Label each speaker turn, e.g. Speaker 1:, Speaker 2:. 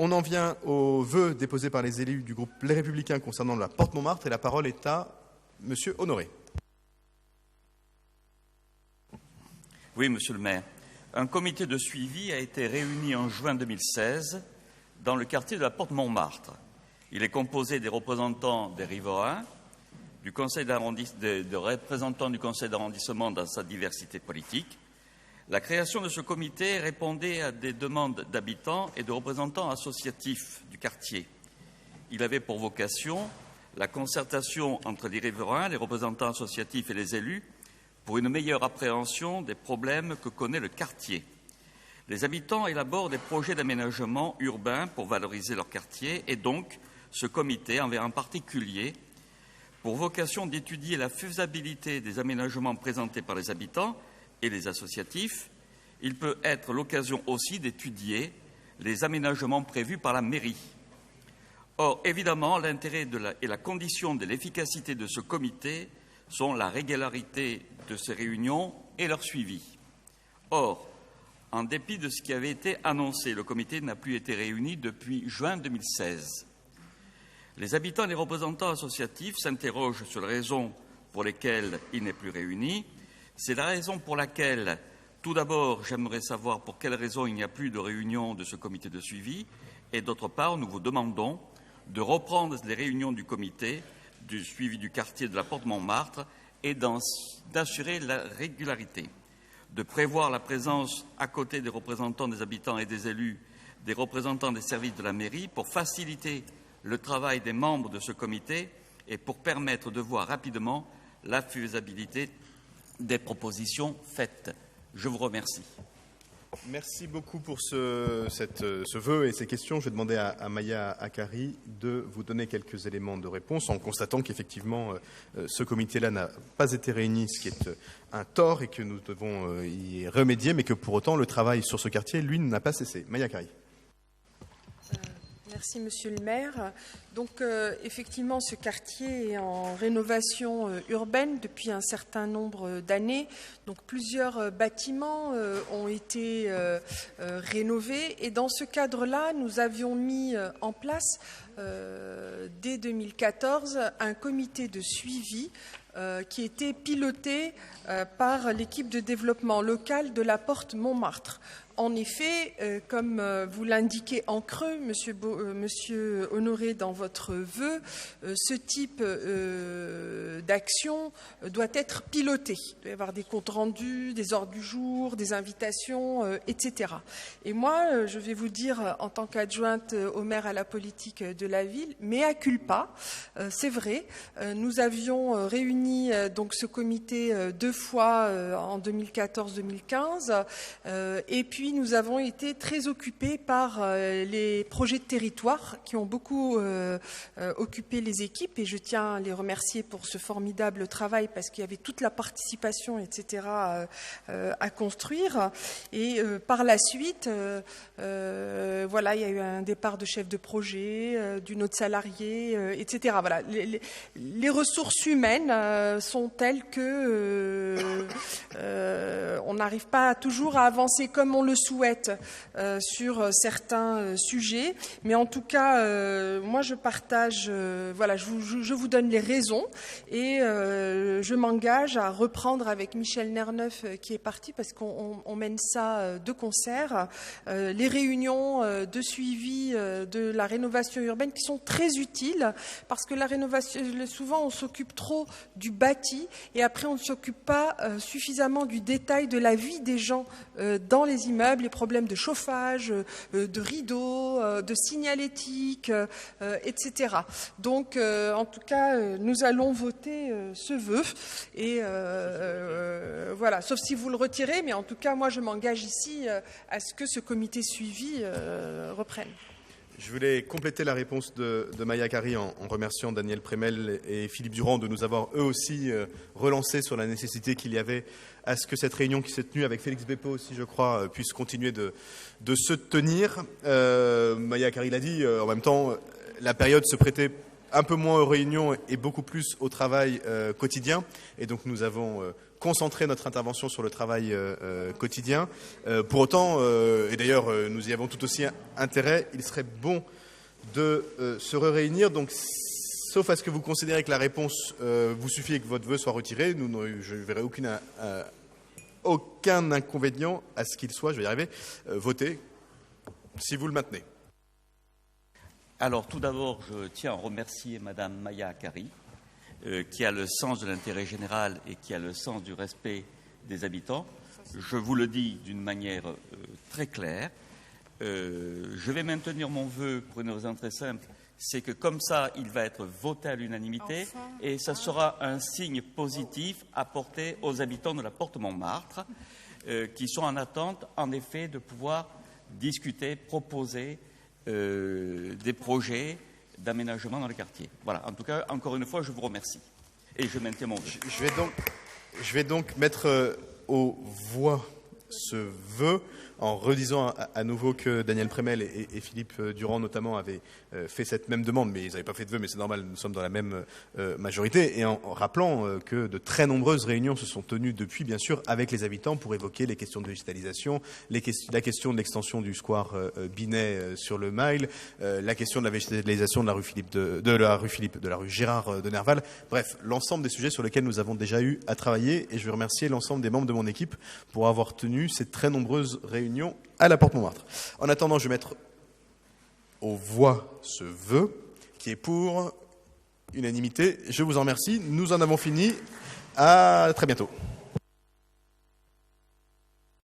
Speaker 1: On en vient aux vœux déposés par les élus du groupe Les Républicains concernant la porte Montmartre et la parole est à Monsieur Honoré.
Speaker 2: Oui, Monsieur le maire. Un comité de suivi a été réuni en juin 2016 dans le quartier de la porte Montmartre. Il est composé des représentants des riverains, de représentants du conseil d'arrondissement dans sa diversité politique. La création de ce comité répondait à des demandes d'habitants et de représentants associatifs du quartier. Il avait pour vocation la concertation entre les riverains, les représentants associatifs et les élus pour une meilleure appréhension des problèmes que connaît le quartier. Les habitants élaborent des projets d'aménagement urbain pour valoriser leur quartier et donc ce comité avait en particulier pour vocation d'étudier la faisabilité des aménagements présentés par les habitants et les associatifs. Il peut être l'occasion aussi d'étudier les aménagements prévus par la mairie. Or, évidemment, l'intérêt et la condition de l'efficacité de ce comité sont la régularité de ces réunions et leur suivi. Or, en dépit de ce qui avait été annoncé, le comité n'a plus été réuni depuis juin 2016. Les habitants et les représentants associatifs s'interrogent sur les raisons pour lesquelles il n'est plus réuni. C'est la raison pour laquelle, tout d'abord, j'aimerais savoir pour quelles raisons il n'y a plus de réunion de ce comité de suivi. Et d'autre part, nous vous demandons de reprendre les réunions du comité du suivi du quartier de la porte Montmartre et d'assurer la régularité, de prévoir la présence à côté des représentants des habitants et des élus, des représentants des services de la mairie pour faciliter le travail des membres de ce comité et pour permettre de voir rapidement la faisabilité des propositions faites. Je vous remercie.
Speaker 1: Merci beaucoup pour ce vœu et ces questions. Je vais demander à Maya Akari de vous donner quelques éléments de réponse en constatant qu'effectivement ce comité-là n'a pas été réuni, ce qui est un tort et que nous devons y remédier, mais que pour autant le travail sur ce quartier, lui, n'a pas cessé. Maya Akari.
Speaker 3: Merci, Monsieur le maire. Donc, effectivement, ce quartier est en rénovation urbaine depuis un certain nombre d'années. Donc, plusieurs bâtiments ont été rénovés. Et dans ce cadre-là, nous avions mis en place, dès 2014, un comité de suivi qui était piloté par l'équipe de développement local de la porte Montmartre. En effet, comme vous l'indiquez en creux, Monsieur Honoré, dans votre vœu, ce type d'action doit être piloté. Il doit y avoir des comptes rendus, des ordres du jour, des invitations, etc. Et moi, je vais vous dire, en tant qu'adjointe au maire à la politique de la ville, mea culpa, c'est vrai, nous avions réuni donc ce comité 2 fois en 2014-2015, et puis nous avons été très occupés par les projets de territoire qui ont beaucoup occupé les équipes et je tiens à les remercier pour ce formidable travail parce qu'il y avait toute la participation, etc. À construire. Et par la suite, voilà, il y a eu un départ de chef de projet, d'une autre salariée, etc. Voilà, les ressources humaines sont telles que on n'arrive pas toujours à avancer comme on le souhaite sur certains sujets, mais en tout cas, moi je partage, voilà, je vous donne les raisons et je m'engage à reprendre avec Michel Nerneuf qui est parti parce qu'on mène ça de concert, les réunions de suivi de la rénovation urbaine qui sont très utiles parce que la rénovation, souvent on s'occupe trop du bâti et après on ne s'occupe pas suffisamment du détail de la vie des gens dans les immeubles, les problèmes de chauffage, de rideaux, de signalétique, etc. Donc, en tout cas, nous allons voter ce vœu. Et voilà, sauf si vous le retirez, mais en tout cas, moi, je m'engage ici à ce que ce comité suivi reprenne.
Speaker 1: Je voulais compléter la réponse de Maya Akari en remerciant Daniel Prémel et Philippe Durand de nous avoir eux aussi relancé sur la nécessité qu'il y avait à ce que cette réunion qui s'est tenue avec Félix Bepo aussi, je crois, puisse continuer de se tenir. Maya Akari l'a dit, en même temps, la période se prêtait un peu moins aux réunions et beaucoup plus au travail quotidien. Et donc nous avons concentré notre intervention sur le travail quotidien. Pour autant, et d'ailleurs nous y avons tout aussi intérêt, il serait bon de se réunir. Donc, sauf à ce que vous considérez que la réponse vous suffit et que votre vœu soit retiré, je ne verrai aucun inconvénient à ce qu'il soit, je vais y arriver, voté, si vous le maintenez.
Speaker 2: Alors, tout d'abord, je tiens à remercier Madame Maya Akari, qui a le sens de l'intérêt général et qui a le sens du respect des habitants. Je vous le dis d'une manière très claire. Je vais maintenir mon vœu pour une raison très simple, c'est que comme ça, il va être voté à l'unanimité et ça sera un signe positif apporté aux habitants de la Porte Montmartre qui sont en attente, en effet, de pouvoir discuter, proposer des projets d'aménagement dans le quartier. Voilà, en tout cas, encore une fois, je vous remercie et je maintiens mon vœu.
Speaker 1: Je vais donc mettre aux voix ce vœu en redisant à nouveau que Daniel Prémel et Philippe Durand notamment avaient fait cette même demande, mais ils n'avaient pas fait de vœu, mais c'est normal, nous sommes dans la même majorité, et en rappelant que de très nombreuses réunions se sont tenues depuis, bien sûr, avec les habitants pour évoquer les questions de végétalisation, la question de l'extension du square Binet sur le Mail, la question de la végétalisation de la rue Gérard de Nerval, bref, l'ensemble des sujets sur lesquels nous avons déjà eu à travailler, et je veux remercier l'ensemble des membres de mon équipe pour avoir tenu ces très nombreuses réunions à la Porte Montmartre. En attendant, je vais mettre aux voix ce vœu qui est pour unanimité. Je vous en remercie. Nous en avons fini. À très bientôt.